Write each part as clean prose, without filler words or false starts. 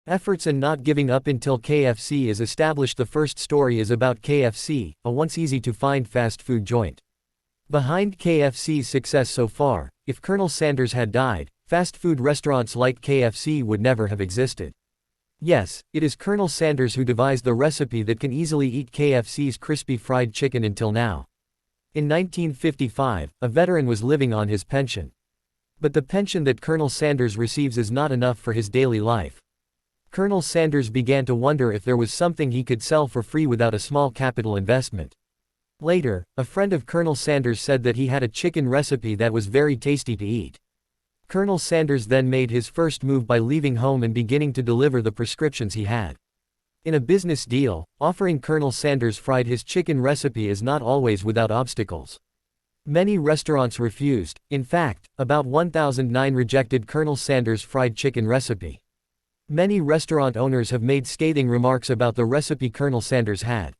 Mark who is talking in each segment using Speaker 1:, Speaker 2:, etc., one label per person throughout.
Speaker 1: Efforts and not giving up until KFC is established. The first story is about KFC, a once easy-to-find fast food joint. Behind KFC's success so far, if Colonel Sanders had died, fast food restaurants like KFC would never have existed. Yes, it is Colonel Sanders who devised the recipe that can easily eat KFC's crispy fried chicken until now. In 1955, a veteran was living on his pension. But the pension that Colonel Sanders receives is not enough for his daily life. Colonel Sanders began to wonder if there was something he could sell for free without a small capital investment. Later, a friend of Colonel Sanders said that he had a chicken recipe that was very tasty to eat. Colonel Sanders then made his first move by leaving home and beginning to deliver the prescriptions he had. In a business deal, offering Colonel Sanders fried his chicken recipe is not always without obstacles. Many restaurants refused. In fact, about 1,009 rejected Colonel Sanders' fried chicken recipe. Many restaurant owners have made scathing remarks about the recipe Colonel Sanders had.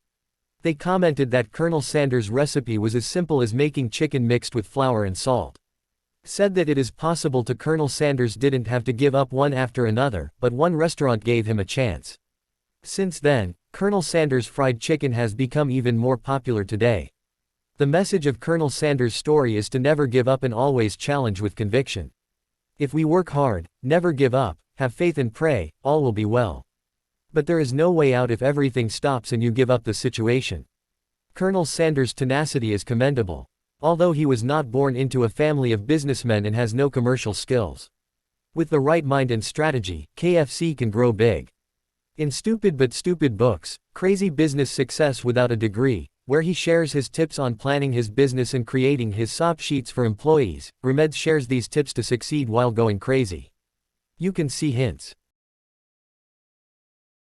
Speaker 1: They commented that Colonel Sanders' recipe was as simple as making chicken mixed with flour and salt. Said that it is possible to Colonel Sanders didn't have to give up one after another, but one restaurant gave him a chance. Since then, Colonel Sanders' fried chicken has become even more popular today. The message of Colonel Sanders' story is to never give up and always challenge with conviction. If we work hard, never give up, have faith and pray, all will be well. But there is no way out if everything stops and you give up the situation. Colonel Sanders' tenacity is commendable. Although he was not born into a family of businessmen and has no commercial skills. With the right mind and strategy, KFC can grow big. In Stupid But Stupid Books, Crazy Business Success Without a Degree, where he shares his tips on planning his business and creating his SOP sheets for employees, Ramed shares these tips to succeed while going crazy. You can see hints.